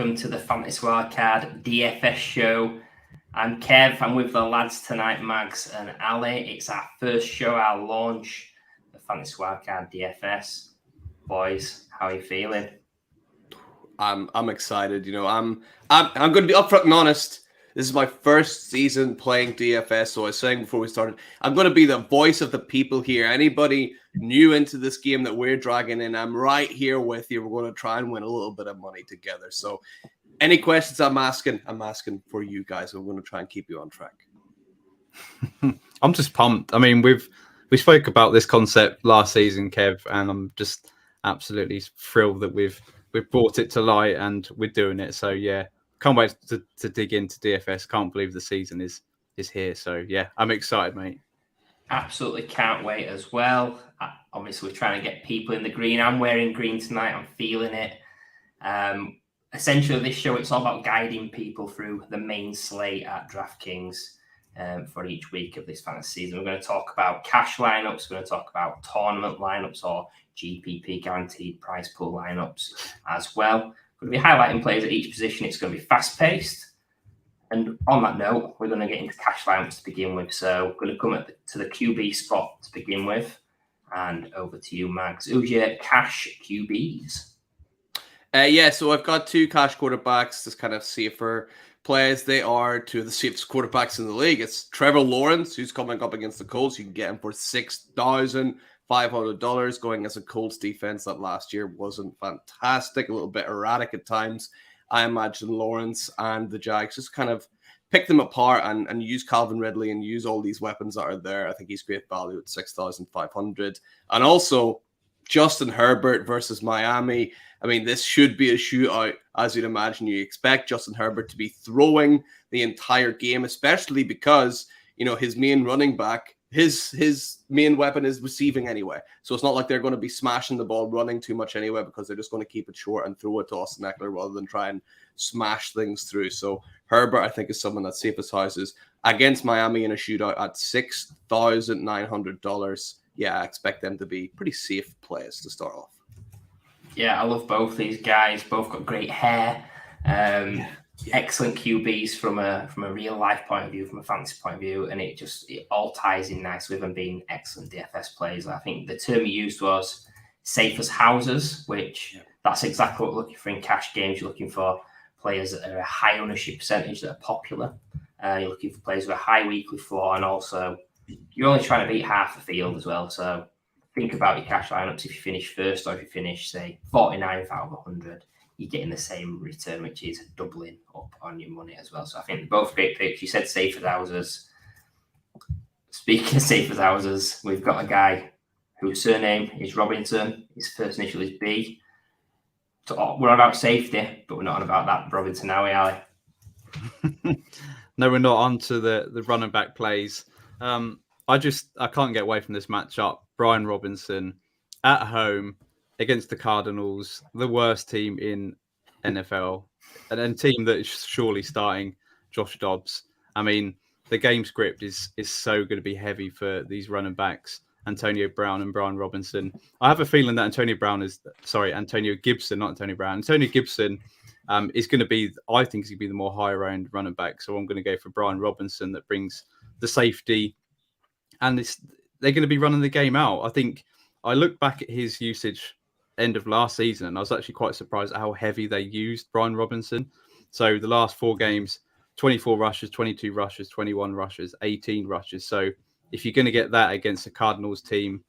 welcome to the Fantasy Wildcard DFS show. I'm Kev, I'm with the lads tonight, Mags and Ali. It's our first show, our launch, the Fantasy Wildcard DFS. Boys, how are you feeling? I'm excited. I'm going to be upfront and honest. This is my first season playing DFS, so I was saying before we started, I'm going to be the voice of the people here. Anybody new into this game that we're dragging in, I'm right here with you. We're going to try and win a little bit of money together. So any questions I'm asking for you guys. I'm going to try and keep you on track. I'm just pumped. I mean, we spoke about this concept last season, Kev, and I'm just absolutely thrilled that we've brought it to light and we're doing it. So yeah. Can't wait to dig into DFS. Can't believe the season is here. So, yeah, I'm excited, mate. Absolutely can't wait as well. Obviously, we're trying to get people in the green. I'm wearing green tonight. I'm feeling it. Essentially, this show, it's all about guiding people through the main slate at DraftKings for each week of this fantasy season. We're going to talk about cash lineups. We're going to talk about tournament lineups or GPP guaranteed prize pool lineups as well. We're going to be highlighting players at each position. It's going to be fast-paced. And on that note, we're going to get into cash lineups to begin with. So we're going to come to the QB spot to begin with. And over to you, Mags. Who's your cash QBs? So I've got two cash quarterbacks, just kind of safer players. They are two of the safest quarterbacks in the league. It's Trevor Lawrence, who's coming up against the Colts. You can get him for $6,500 going against a Colts defense that last year wasn't fantastic, a little bit erratic at times. I imagine Lawrence and the Jags just kind of pick them apart and use Calvin Ridley and use all these weapons that are there. I think he's great value at $6,500. And also Justin Herbert versus Miami. I mean, this should be a shootout, as you'd imagine. You expect Justin Herbert to be throwing the entire game, especially because, his main running back, his main weapon is receiving anyway. So it's not like they're going to be smashing the ball, running too much anyway, because they're just going to keep it short and throw it to Austin Eckler rather than try and smash things through. So Herbert, I think, is someone that's safe as houses against Miami in a shootout at $6,900. Yeah, I expect them to be pretty safe plays to start off. Yeah, I love both these guys. Both got great hair. Excellent QBs from a real life point of view, from a fantasy point of view, and it all ties in nicely with them being excellent DFS players. I think the term you used was safe as houses, which that's exactly what we're looking for in cash games. You're looking for players that are a high ownership percentage, that are popular. You're looking for players with a high weekly floor, and also you're only trying to beat half the field as well. So think about your cash lineups. If you finish first or if you finish, say, 49th out of 100, you're getting the same return, which is doubling up on your money as well. So I think they're both great picks. You said safe as houses. Speaking of safe as houses, we've got a guy whose surname is Robinson. His first initial is B. So we're on about safety, but we're not on about that Robinson now, Ali. No, we're not on to the running back plays. I can't get away from this matchup. Brian Robinson at home against the Cardinals, the worst team in NFL, and a team that is surely starting Josh Dobbs. I mean, the game script is so going to be heavy for these running backs, Antonio Brown and Brian Robinson. I have a feeling that Antonio Gibson, not Antonio Brown. Antonio Gibson is going to be, I think he's going to be the more higher owned running back. So I'm going to go for Brian Robinson that brings the safety, and they're going to be running the game out. I think I look back at his usage end of last season, and I was actually quite surprised at how heavy they used Brian Robinson. So the last 4 games, 24 rushes, 22 rushes, 21 rushes, 18 rushes. So if you're going to get that against a Cardinals team,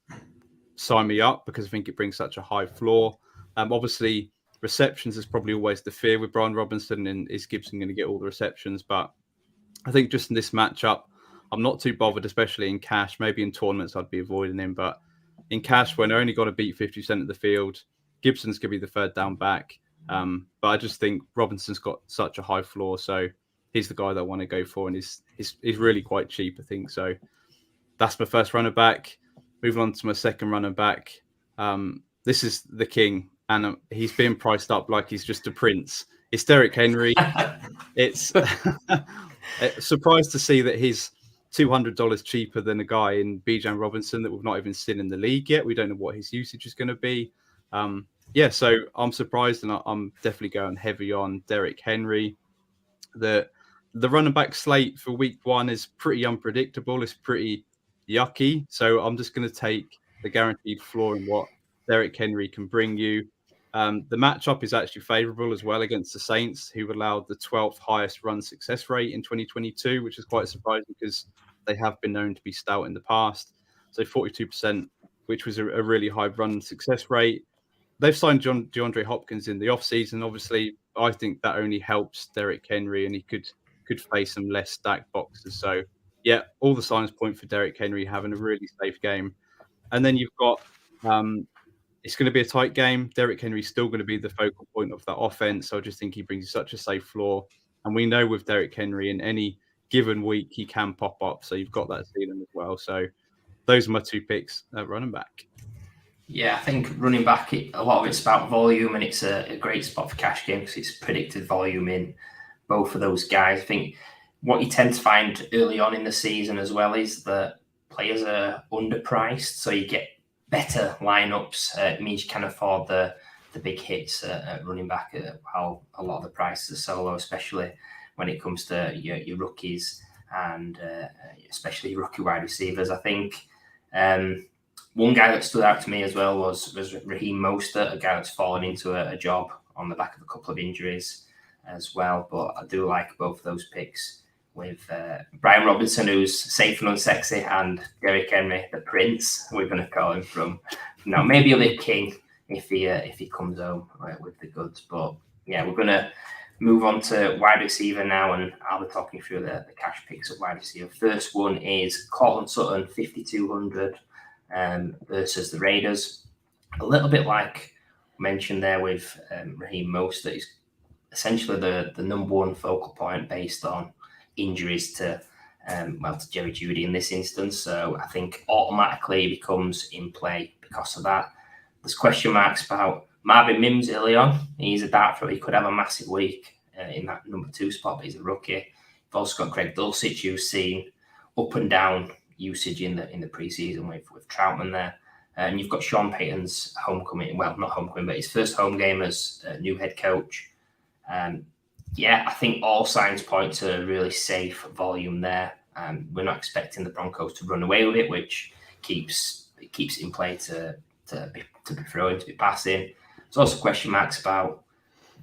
sign me up, because I think it brings such a high floor. Obviously, receptions is probably always the fear with Brian Robinson, and is Gibson going to get all the receptions? But I think just in this matchup, I'm not too bothered, especially in cash. Maybe in tournaments, I'd be avoiding him. But in cash, when I only got to beat 50% of the field, Gibson's going to be the third down back. But I just think Robinson's got such a high floor. So he's the guy that I want to go for. And he's really quite cheap, I think. So that's my first runner back. Moving on to my second runner back. This is the king. And he's being priced up like he's just a prince. It's Derrick Henry. It's surprised to see that he's $200 cheaper than a guy in Bijan Robinson that we've not even seen in the league yet. We don't know what his usage is going to be. Yeah, so I'm surprised, and I'm definitely going heavy on Derrick Henry. The running back slate for week 1 is pretty unpredictable. It's pretty yucky. So I'm just going to take the guaranteed floor in what Derrick Henry can bring you. The matchup is actually favorable as well against the Saints, who allowed the 12th highest run success rate in 2022, which is quite surprising because they have been known to be stout in the past. So 42%, which was a really high run success rate. They've signed DeAndre Hopkins in the offseason. Obviously, I think that only helps Derrick Henry, and he could face some less stacked boxes. So, yeah, all the signs point for Derrick Henry having a really safe game. And then you've got it's going to be a tight game. Derrick Henry's still going to be the focal point of that offense. So I just think he brings such a safe floor. And we know with Derrick Henry, in any given week, he can pop up. So you've got that ceiling as well. So those are my 2 picks at running back. Yeah, I think running back, a lot of it's about volume, and it's a great spot for cash game because it's predicted volume in both of those guys. I think what you tend to find early on in the season as well is that players are underpriced, so you get better lineups. It means you can afford the big hits at running back while a lot of the prices are so low, especially when it comes to your rookies and especially your rookie wide receivers. I think one guy that stood out to me as well was Raheem Mostert, a guy that's fallen into a job on the back of a couple of injuries as well. But I do like both of those picks with Brian Robinson, who's safe and unsexy, and Derrick Henry, the prince, we're going to call him from now. Maybe he'll be king if he comes home with the goods. But yeah, we're going to move on to wide receiver now, and I'll be talking through the cash picks at wide receiver. First one is Cortland Sutton, 5,200 versus the Raiders. A little bit like mentioned there with Raheem Mostert, he's essentially the number one focal point based on injuries to Jerry Jeudy in this instance. So I think automatically becomes in play because of that. There's question marks about Marvin Mims early on. He's a dart throw. He could have a massive week in that number 2 spot, but he's a rookie. You've also got Greg Dulcich, who's seen up and down usage in the preseason with Troutman there. And you've got Sean Payton's homecoming. Well, not homecoming, but his first home game as new head coach. I think all signs point to a really safe volume there. We're not expecting the Broncos to run away with it, which keeps it in play to be throwing, to be passing. There's also question marks about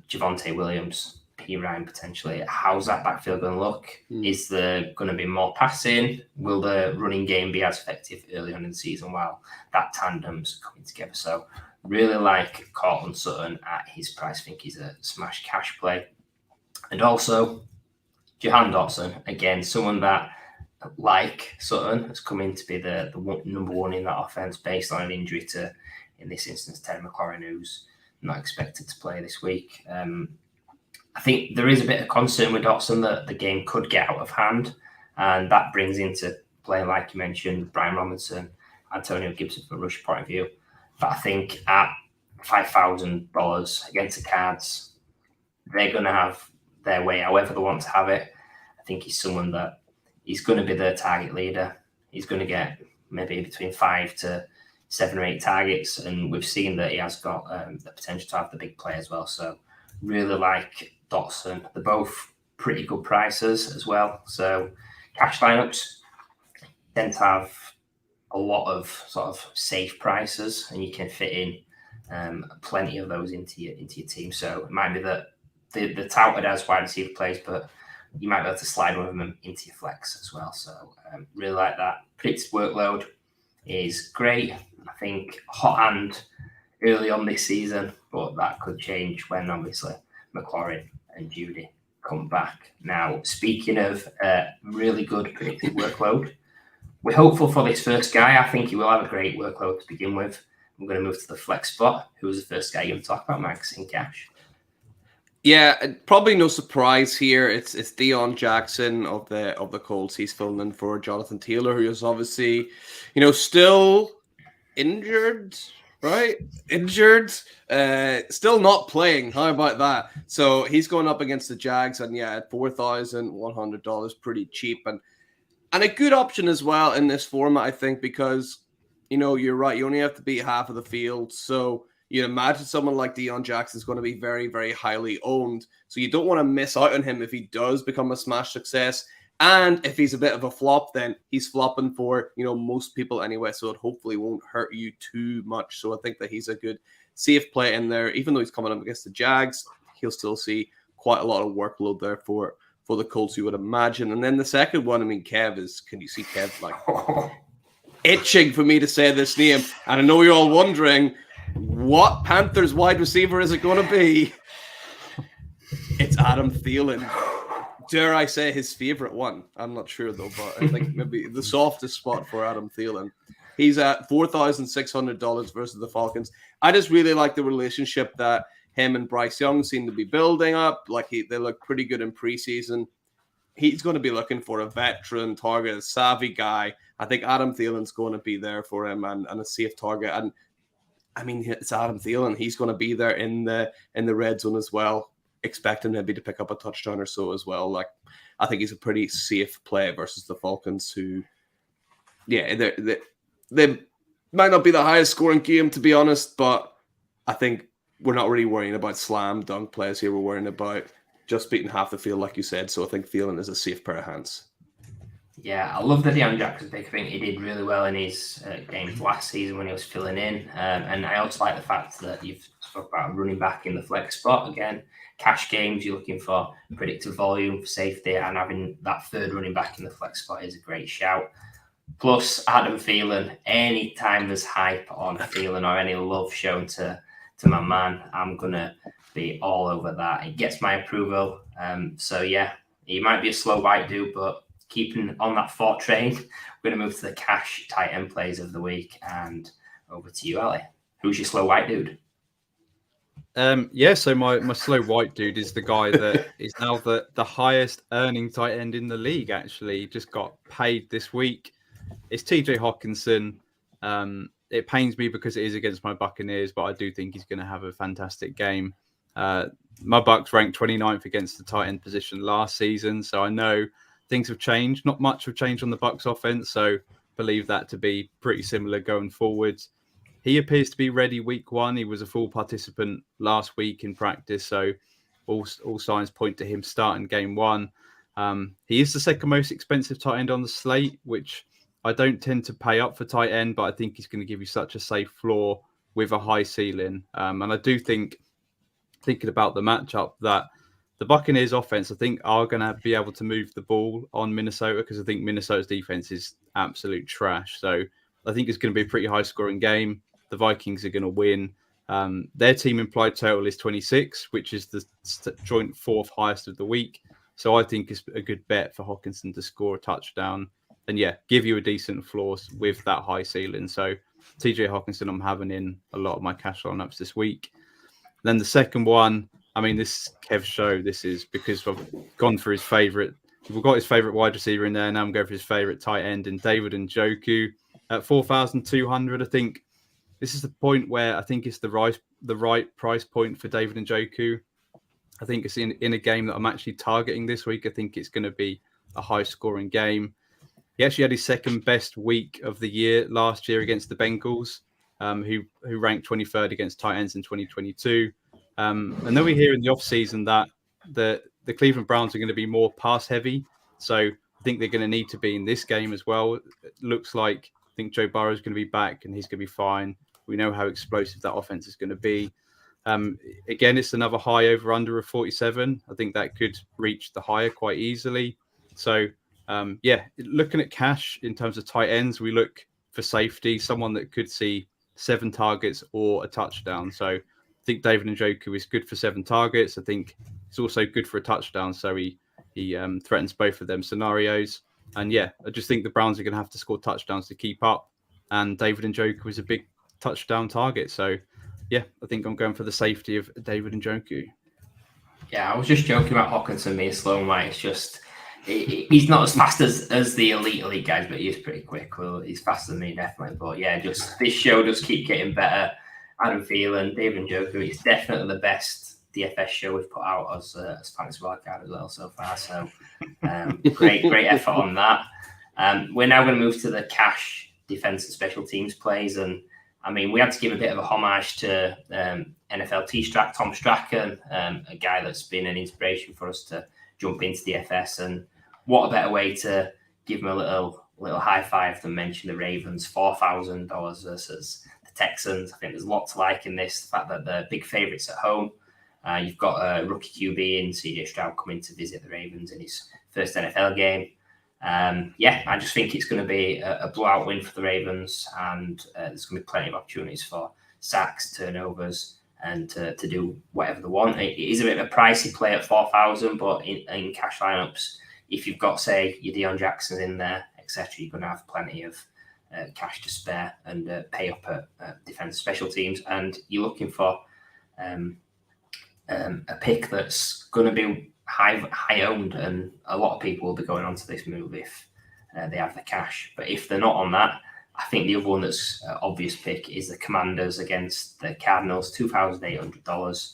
Javonte Williams, P. Ryan potentially. How's that backfield going to look? Is there going to be more passing? Will the running game be as effective early on in the season while that tandem's coming together? So really like Cortland Sutton at his price. I think he's a smash cash play. And also, Jahan Dotson, again, someone that, like Sutton, has come in to be the number 1 in that offense based on an injury to, in this instance, Terry McLaurin, who's not expected to play this week. I think there is a bit of concern with Dotson that the game could get out of hand, and that brings into play, like you mentioned, Brian Robinson, Antonio Gibson from a rush point of view. But I think at $5,000 against the Cards, they're going to have their way however they want to have it. I think he's someone that he's going to be the target leader. He's going to get maybe between 5 to 7 or 8 targets, and we've seen that he has got the potential to have the big play as well. So really like Dotson. They're both pretty good prices as well. So cash lineups tend to have a lot of sort of safe prices, and you can fit in plenty of those into your team. So it might be that the touted as wide receiver plays, but you might be able to slide one of them into your flex as well. So really like that. Predicted workload is great. I think hot hand early on this season, but that could change when obviously McLaurin and Jeudy come back. Now, speaking of really good predicted workload, we're hopeful for this first guy. I think he will have a great workload to begin with. I'm going to move to the flex spot. Who was the first guy you're going to talk about, Max, in cash? Yeah, probably no surprise here. It's Deion Jackson of the Colts. He's filling in for Jonathan Taylor, who is obviously, still injured, right? Still not playing. How about that? So he's going up against the Jags, and at $4,100, pretty cheap and a good option as well in this format, I think, because you're right. You only have to beat half of the field, so You'd imagine someone like Deion Jackson is going to be very, very highly owned. So you don't want to miss out on him if he does become a smash success. And if he's a bit of a flop, then he's flopping for, most people anyway. So it hopefully won't hurt you too much. So I think that he's a good safe play in there. Even though he's coming up against the Jags, he'll still see quite a lot of workload there for the Colts, you would imagine. And then the second one, Kev can you see Kev itching for me to say this name? And I know you're all wondering, what Panthers wide receiver is it going to be? It's Adam Thielen. Dare I say his favorite one? I'm not sure though, but I think maybe the softest spot for Adam Thielen. He's at $4,600 versus the Falcons. I just really like the relationship that him and Bryce Young seem to be building up. They look pretty good in preseason. He's going to be looking for a veteran target, a savvy guy. I think Adam Thielen's going to be there for him and a safe target. And it's Adam Thielen. He's going to be there in the red zone as well. Expect him maybe to pick up a touchdown or so as well. I think he's a pretty safe play versus the Falcons, who, they might not be the highest scoring game, to be honest, but I think we're not really worrying about slam dunk plays here. We're worrying about just beating half the field, like you said. So I think Thielen is a safe pair of hands. Yeah, I love the Deion Jackson pick. I think he did really well in his games last season when he was filling in. And I also like the fact that you've spoke about running back in the flex spot. Again, cash games, you're looking for predictive volume for safety, and having that third running back in the flex spot is a great shout. Plus, Adam Thielen, anytime there's hype on Thielen or any love shown to my man, I'm going to be all over that. It gets my approval. He might be a slow bite dude, but keeping on that Fort train, we're going to move to the cash tight end plays of the week. And over to you, Ali. Who's your slow white dude? So my slow white dude is the guy that is now the highest earning tight end in the league, actually. Just got paid this week. It's TJ Hawkinson. It pains me because it is against my Buccaneers, but I do think he's going to have a fantastic game. My Bucs ranked 29th against the tight end position last season, so I know things have changed. Not much have changed on the Bucs offense, so believe that to be pretty similar going forward. He appears to be ready week one. He was a full participant last week in practice, so all signs point to him starting game one. He is the second most expensive tight end on the slate, which I don't tend to pay up for tight end, but I think he's going to give you such a safe floor with a high ceiling. And I do think, thinking about the matchup, that the Buccaneers offense, I think, are going to be able to move the ball on Minnesota, because I think Minnesota's defense is absolute trash. So I think it's going to be a pretty high scoring game. The Vikings are going to win. Their team implied total is 26, which is the joint fourth highest of the week. So I think it's a good bet for Hawkinson to score a touchdown and give you a decent floor with that high ceiling. So TJ Hawkinson, I'm having in a lot of my cash lineups this week. Then the second one, this Kev show. This is because I've gone for his favorite. We've got his favorite wide receiver in there. Now I'm going for his favorite tight end in David Njoku at 4,200. I think this is the point where I think it's the right price point for David Njoku. I think it's in a game that I'm actually targeting this week. I think it's going to be a high scoring game. He actually had his second best week of the year last year against the Bengals, who ranked 23rd against tight ends in 2022. And then we hear in the offseason that the Cleveland Browns are going to be more pass heavy. So I think they're going to need to be in this game as well. It looks like, I think Joe Burrow is going to be back and he's going to be fine. We know how explosive that offense is going to be. Again, it's another high over under of 47. I think that could reach the higher quite easily. So looking at cash in terms of tight ends, we look for safety, someone that could see 7 targets or a touchdown. So I think David Njoku is good for 7 targets. I think he's also good for a touchdown. So he threatens both of them scenarios. And I just think the Browns are going to have to score touchdowns to keep up. And David Njoku is a big touchdown target. So I think I'm going for the safety of David Njoku. Yeah, I was just joking about Hawkinson being slow and white. It's just he's not as fast as the elite guys, but he is pretty quick. Well, he's faster than me, definitely. But just this show does keep getting better. Adam Thielen, David Njoku, it's definitely the best DFS show we've put out as Fantasy Wildcard as well so far. So great effort on that. We're now going to move to the cash defense and special teams plays, and I mean, we had to give a bit of a homage to NFL T-Strack, Tom Strachan, a guy that's been an inspiration for us to jump into DFS. And what a better way to give him a little high five than mention the Ravens, $4,000 versus the Texans. I think there's a lot to like in this. The fact that they're big favourites at home. You've got a rookie QB in CJ Stroud coming to visit the Ravens in his first NFL game. I just think it's going to be a blowout win for the Ravens, and there's going to be plenty of opportunities for sacks, turnovers, and to do whatever they want. It is a bit of a pricey play at 4,000, but in cash lineups, if you've got, say, your Deion Jacksons in there, etc., you're going to have plenty of cash to spare and pay up at defense special teams. And you're looking for a pick that's going to be high owned, and a lot of people will be going onto this move if they have the cash. But if they're not on that, I think the other one that's obvious pick is the Commanders against the Cardinals, $2,800.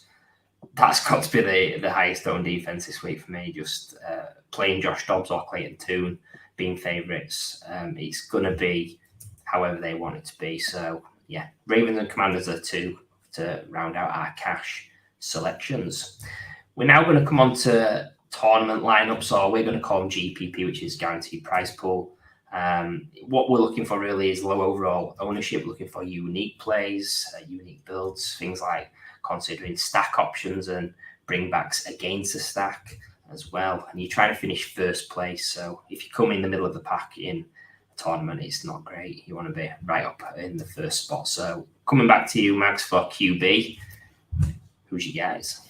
That's got to be the highest owned defense this week for me. Just playing Josh Dobbs or Clayton Tune being favourites. It's going to be however they want it to be. So yeah, Ravens and Commanders are two to round out our cash selections. We're now going to come on to tournament lineups, or we're going to call them GPP, which is guaranteed prize pool. What we're looking for really is low overall ownership, looking for unique plays, unique builds, things like considering stack options and bringbacks against a stack as well. And you're trying to finish first place. So if you come in the middle of the pack in a tournament, it's not great. You want to be right up in the first spot. So coming back to you, Max, for QB, who's your guys?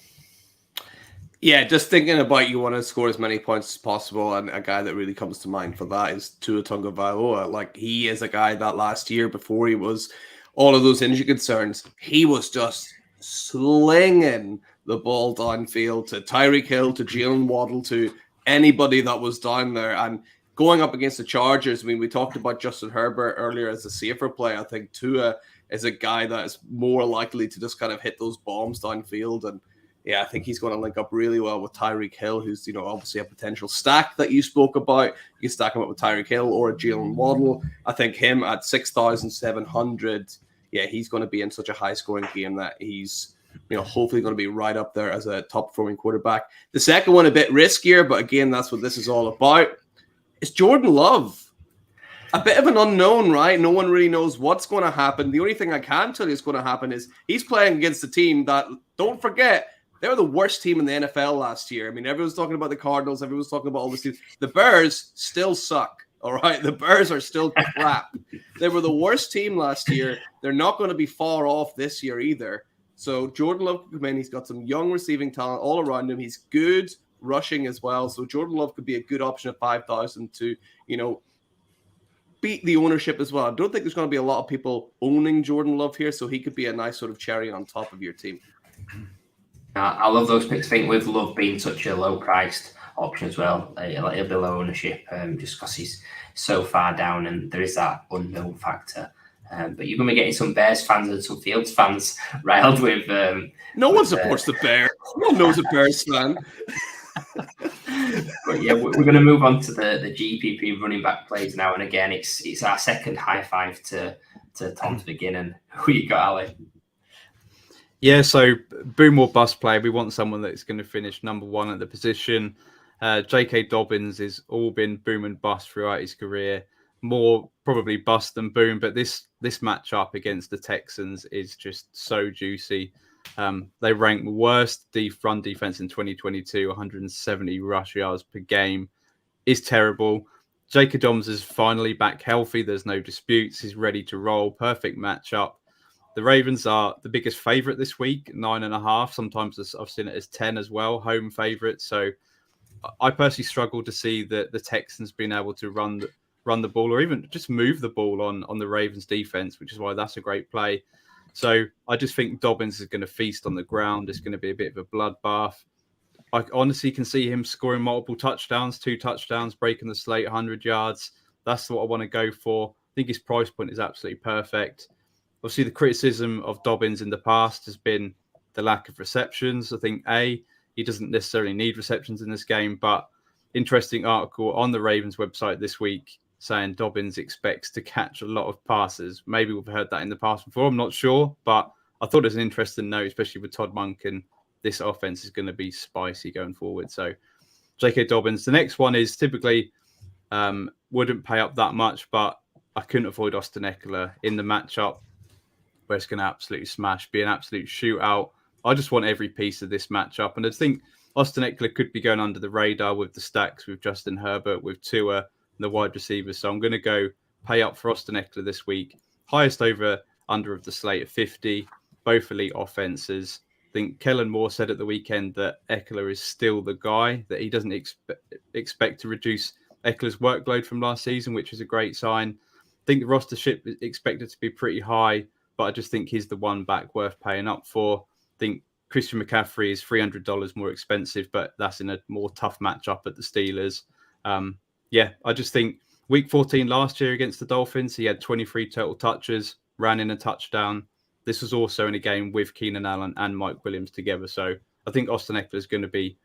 Yeah, just thinking about you want to score as many points as possible, and a guy that really comes to mind for that is Tua Tagovailoa. Like, he is a guy that last year, before he was all of those injury concerns, he was just slinging the ball downfield to Tyreek Hill, to Jalen Waddle, to anybody that was down there. And going up against the Chargers, I mean, we talked about Justin Herbert earlier as a safer play. I think Tua is a guy that is more likely to just kind of hit those bombs downfield. And yeah, I think he's going to link up really well with Tyreek Hill, who's, obviously a potential stack that you spoke about. You can stack him up with Tyreek Hill or Jalen Waddle. I think him at 6,700, yeah, he's going to be in such a high-scoring game that he's, hopefully going to be right up there as a top-performing quarterback. The second one, a bit riskier, but again, that's what this is all about. It's Jordan Love. A bit of an unknown, right? No one really knows what's going to happen. The only thing I can tell you is going to happen is he's playing against a team that, don't forget, they were the worst team in the NFL last year. I mean, everyone's talking about the Cardinals. Everyone's talking about all these teams. The Bears still suck, all right? The Bears are still crap. They were the worst team last year. They're not going to be far off this year either. So Jordan Love could come in. He's got some young receiving talent all around him. He's good rushing as well. So Jordan Love could be a good option at 5,000 to, beat the ownership as well. I don't think there's going to be a lot of people owning Jordan Love here, so he could be a nice sort of cherry on top of your team. I love those picks. I think with Love being such a low-priced option as well, he'll be low ownership just because he's so far down, and there is that unknown factor. But you're going to be getting some Bears fans and some Fields fans riled with... no one supports the Bears. No one knows a Bears fan. But yeah, we're going to move on to the GPP running back plays now. And again, it's our second high five to Tom to begin. And who you got, Ali? Yeah, so boom or bust play. We want someone that's going to finish number one at the position. J.K. Dobbins has all been boom and bust throughout his career. More probably bust than boom, but this matchup against the Texans is just so juicy. They rank worst run defense in 2022, 170 rush yards per game is terrible. J.K. Dobbins is finally back healthy. There's no disputes. He's ready to roll. Perfect matchup. The Ravens are the biggest favorite this week, 9.5. Sometimes I've seen it as 10 as well, home favorite. So I personally struggle to see the Texans being able to run the ball or even just move the ball on the Ravens defense, which is why that's a great play. So I just think Dobbins is going to feast on the ground. It's going to be a bit of a bloodbath. I honestly can see him scoring multiple touchdowns, 2 touchdowns, breaking the slate, 100 yards. That's what I want to go for. I think his price point is absolutely perfect. Obviously, the criticism of Dobbins in the past has been the lack of receptions. I think, he doesn't necessarily need receptions in this game, but interesting article on the Ravens website this week. saying Dobbins expects to catch a lot of passes. Maybe we've heard that in the past before. I'm not sure, but I thought it was an interesting note, especially with Todd Monken. This offense is going to be spicy going forward. So J.K. Dobbins. The next one is typically wouldn't pay up that much, but I couldn't avoid Austin Eckler in the matchup where it's going to absolutely smash, be an absolute shootout. I just want every piece of this matchup. And I think Austin Eckler could be going under the radar with the stacks with Justin Herbert, with Tua, and the wide receivers. So I'm going to go pay up for Austin Eckler this week. Highest over under of the slate at 50, both elite offenses. I think Kellen Moore said at the weekend that Eckler is still the guy, that he doesn't expect to reduce Eckler's workload from last season, which is a great sign. I think the rostership is expected to be pretty high, but I just think he's the one back worth paying up for. I think Christian McCaffrey is $300 more expensive, but that's in a more tough matchup at the Steelers. I just think week 14 last year against the Dolphins, he had 23 total touches, ran in a touchdown. This was also in a game with Keenan Allen and Mike Williams together. So I think Austin Eckler is going to be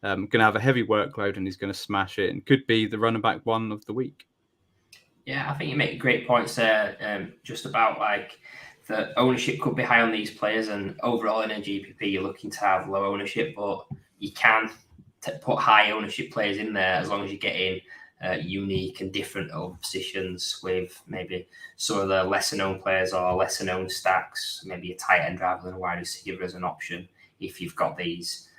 going to have a heavy workload and he's going to smash it and could be the running back one of the week. Yeah, I think you make great points there, just about like the ownership could be high on these players, and overall in a GPP you're looking to have low ownership, but you can put high ownership players in there as long as you get in unique and different positions with maybe some of the lesser known players or lesser known stacks, maybe a tight end rather than a wide receiver as an option if you've got these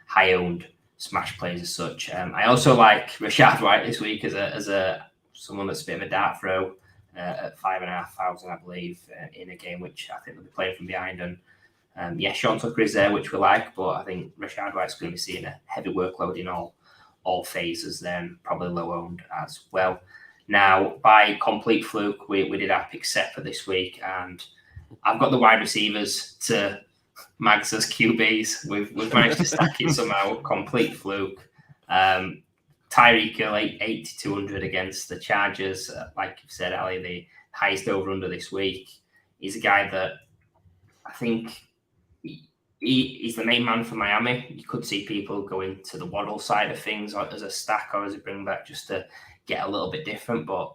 high owned smash players as such. I also like Rashad White this week as a someone that's a bit of a dart throw at 5,500, I believe, in a game which I think they'll be playing from behind. And Sean Tucker is there, which we like, but I think Rashad White's going to be seeing a heavy workload in all phases, then probably low owned as well. Now, by complete fluke, we did our pick separate this week, and I've got the wide receivers to Mags as QBs. We've managed to stack it somehow, complete fluke. Tyreek Hill, 8,200 against the Chargers. Like you've said, Ali, the highest over-under this week. He's a guy that I think he's the main man for Miami. You could see people going to the Waddle side of things or as a stack or as a bring back just to get a little bit different. But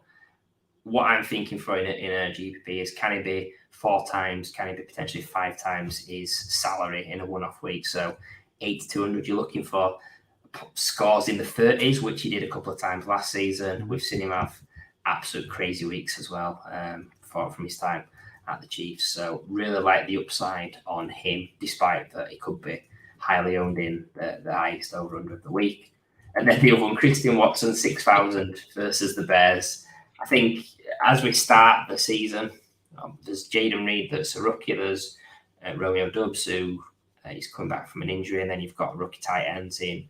what I'm thinking for in a GPP is, can he be 4 times, can he be potentially 5 times his salary in a one-off week? So 8,200, you're looking for scores in the 30s, which he did a couple of times last season. We've seen him have absolute crazy weeks as well from his time at the Chiefs. So really like the upside on him, despite that he could be highly owned in the highest over-under of the week. And then the other one, Christian Watson, 6,000 versus the Bears. I think as we start the season, there's Jaden Reed that's a rookie. There's Romeo Doubs, who he's coming back from an injury. And then you've got rookie tight ends in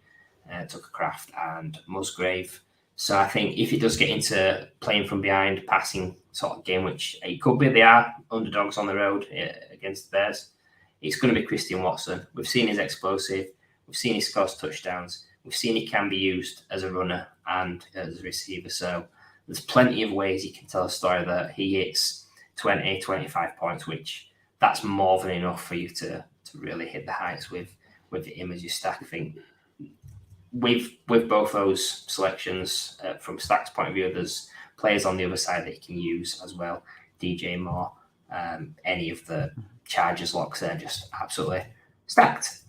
Tucker Kraft and Musgrave. So I think if it does get into playing from behind, passing sort of game, which it could be, they are underdogs on the road against the Bears, it's going to be Christian Watson. We've seen he's explosive. We've seen he scores touchdowns. We've seen he can be used as a runner and as a receiver. So there's plenty of ways you can tell a story that he hits 20, 25 points, which that's more than enough for you to really hit the heights with him as your stack. I think with both those selections, from Stack's point of view, there's players on the other side that you can use as well. DJ Moore, any of the Chargers locks there, just absolutely stacked.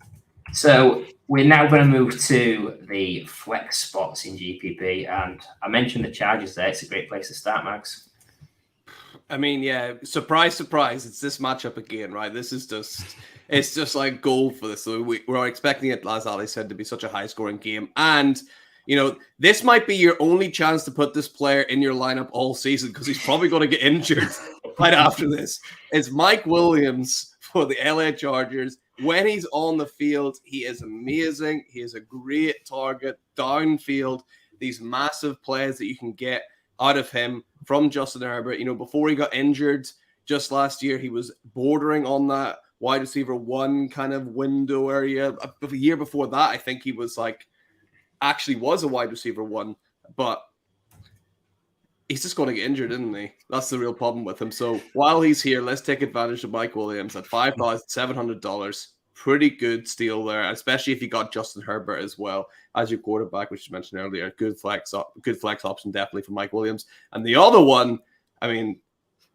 So we're now going to move to the flex spots in GPP, and I mentioned the Chargers there. It's a great place to start, Max. I mean, yeah, surprise, surprise. It's this matchup again, right? This is just, it's just like gold for this. So we're expecting it, as Ali said, to be such a high scoring game. And, you know, this might be your only chance to put this player in your lineup all season because he's probably going to get injured right after this. It's Mike Williams for the LA Chargers. When he's on the field, he is amazing. He is a great target downfield. These massive plays that you can get out of him from Justin Herbert. You know, before he got injured just last year, he was bordering on that wide receiver one kind of window area. A year before that, I think he was actually was a wide receiver one, but he's just going to get injured, isn't he? That's the real problem with him. So while he's here, let's take advantage of Mike Williams at $5,700. pretty good steal there, especially if you got Justin Herbert as well as your quarterback, which you mentioned earlier. Good flex option definitely for Mike Williams. And the other one, I mean,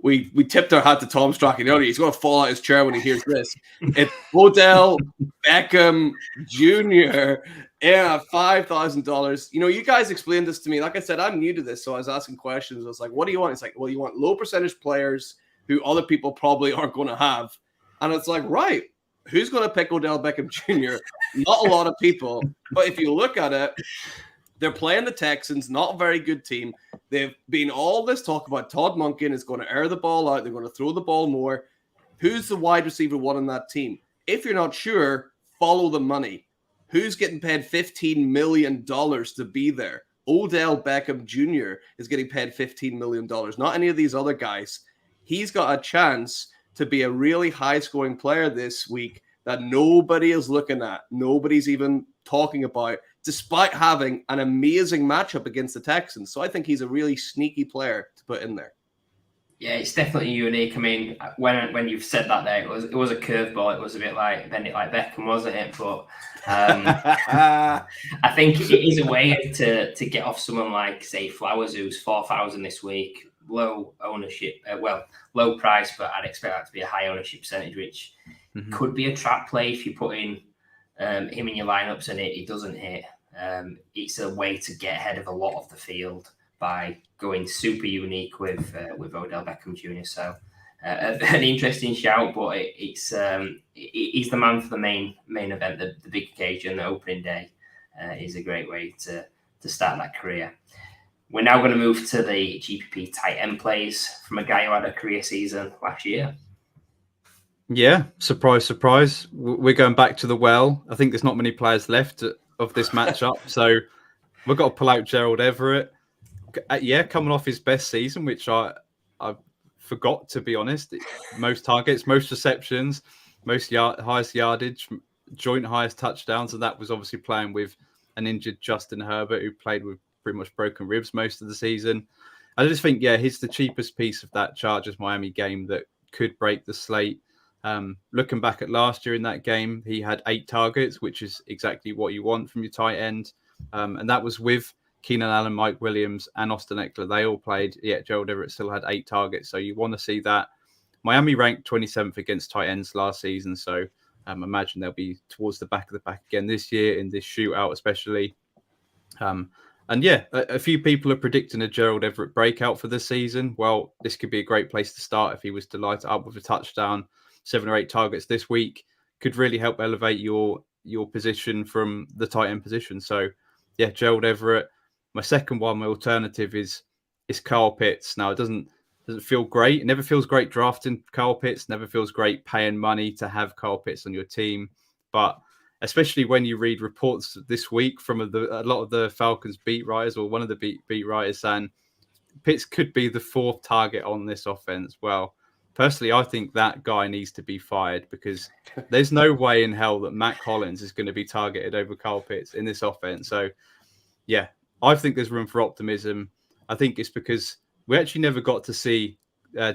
we tipped our hat to Tom Strachan earlier. He's going to fall out his chair when he hears this. It's Odell Beckham Jr. Yeah, $5,000. You know, you guys explained this to me. Like I said, I'm new to this, so I was asking questions. I was like, what do you want? It's like, well, you want low percentage players who other people probably aren't going to have. And it's like, right, who's going to pick Odell Beckham Jr.? Not a lot of people. But if you look at it, they're playing the Texans, not a very good team. They've been all this talk about Todd Monken is going to air the ball out. They're going to throw the ball more. Who's the wide receiver one on that team? If you're not sure, follow the money. Who's getting paid $15 million to be there? Odell Beckham Jr. is getting paid $15 million, not any of these other guys. He's got a chance to be a really high-scoring player this week that nobody is looking at. Nobody's even talking about, despite having an amazing matchup against the Texans. So I think he's a really sneaky player to put in there. Yeah, it's definitely unique. I mean, when you've said that there, it was a curveball. It was a bit like Beckham, wasn't it? But I think it is a way to get off someone like, say, Flowers, who's 4,000 this week, low ownership, low price, but I'd expect that to be a high ownership percentage, which could be a trap play if you put in him in your lineups and it doesn't hit. It's a way to get ahead of a lot of the field by going super unique with Odell Beckham Jr. So an interesting shout, but he's the man for the main event, the big occasion, the opening day is a great way to start that career. We're now going to move to the GPP tight end plays from a guy who had a career season last year. Yeah, surprise, surprise. We're going back to the well. I think there's not many players left of this matchup, so we've got to pull out Gerald Everett. Yeah, coming off his best season, which I forgot, to be honest. Most targets, most receptions, highest yardage, joint highest touchdowns, and that was obviously playing with an injured Justin Herbert, who played with pretty much broken ribs most of the season. I just think, yeah, he's the cheapest piece of that Chargers-Miami game that could break the slate. Looking back at last year in that game, he had 8 targets, which is exactly what you want from your tight end. And that was with Keenan Allen, Mike Williams, and Austin Eckler. They all played, yet Gerald Everett still had 8 targets. So you want to see that. Miami ranked 27th against tight ends last season. So imagine they'll be towards the back of the pack again this year in this shootout, especially. And yeah, a few people are predicting a Gerald Everett breakout for this season. Well, this could be a great place to start if he was to light it up with a touchdown. 7 or 8 targets this week could really help elevate your position from the tight end position. So yeah, Gerald Everett. My second one, my alternative is Kyle Pitts. Now, it doesn't feel great. It never feels great drafting Kyle Pitts. Never feels great paying money to have Kyle Pitts on your team. But especially when you read reports this week from a lot of the Falcons beat writers, or one of the beat writers, saying Pitts could be the 4th target on this offense. Well, personally, I think that guy needs to be fired, because there's no way in hell that Matt Collins is going to be targeted over Kyle Pitts in this offense. So yeah, I think there's room for optimism. I think it's because we actually never got to see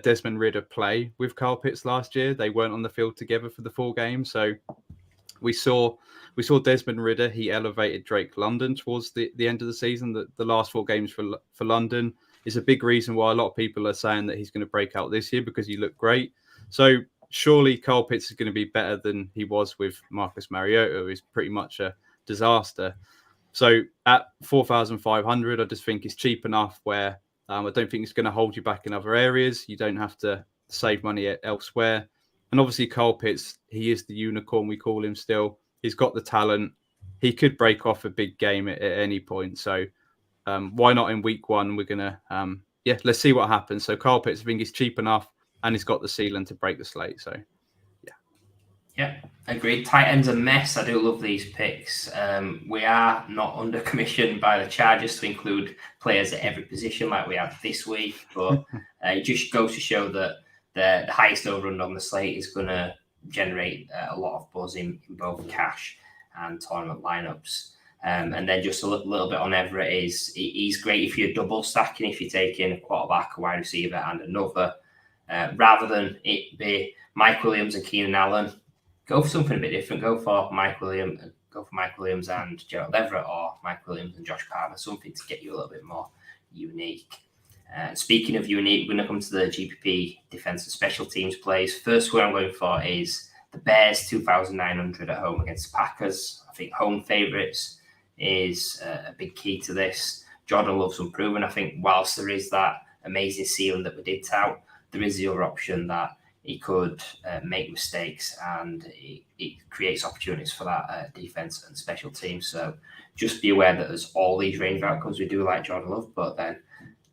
Desmond Ridder play with Kyle Pitts last year. They weren't on the field together for the 4 games. So we saw Desmond Ridder. He elevated Drake London towards the end of the season. The last 4 games for London is a big reason why a lot of people are saying that he's going to break out this year, because he looked great. So surely Kyle Pitts is going to be better than he was with Marcus Mariota, who is pretty much a disaster. So at 4,500, I just think it's cheap enough where I don't think it's going to hold you back in other areas. You don't have to save money elsewhere. And obviously Kyle Pitts, he is the unicorn, we call him still. He's got the talent. He could break off a big game at any point. So why not in week 1? We're going to, let's see what happens. So Kyle Pitts, I think he's cheap enough and he's got the ceiling to break the slate. So yeah, agreed. Tight end's a mess. I do love these picks. We are not under commission by the Chargers to include players at every position like we have this week, but it just goes to show that the highest over-under on the slate is going to generate a lot of buzz in both cash and tournament lineups. And then just a little bit on Everett he's great if you're double stacking, if you're taking a quarterback, a wide receiver, and another, rather than it be Mike Williams and Keenan Allen go for something a bit different. Go for Mike Williams and Gerald Everett, or Mike Williams and Josh Palmer, something to get you a little bit more unique. Speaking of unique, we're going to come to the GPP defense and special teams plays. First one I'm going for is the Bears 2,900 at home against the Packers. I think home favourites is a big key to this. Jordan Love's unproven. I think whilst there is that amazing ceiling that we did tout, there is the other option that he could make mistakes, and it creates opportunities for that defense and special teams. So just be aware that there's all these range of outcomes. We do like Jordan Love, but then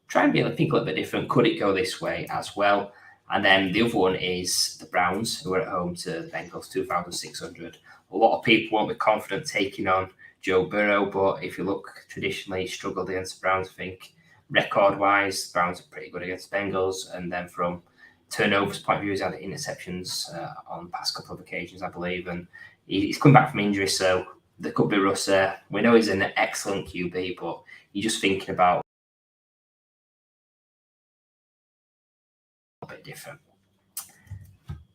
try and think a little bit different. Could it go this way as well? And then the other one is the Browns, who are at home to the Bengals, 2,600. A lot of people won't be confident taking on Joe Burrow, but if you look traditionally, struggled against the Browns. I think record-wise, the Browns are pretty good against the Bengals. And then from turnovers point of view, he's had interceptions on the past couple of occasions, I believe. And he's come back from injury, so there could be rust there. We know he's an excellent QB, but you're just thinking about a bit different.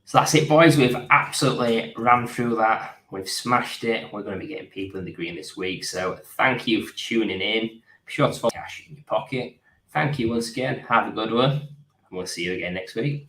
So that's it, boys. We've absolutely ran through that. We've smashed it. We're going to be getting people in the green this week. So thank you for tuning in. Be sure to follow cash in your pocket. Thank you once again. Have a good one. And we'll see you again next week.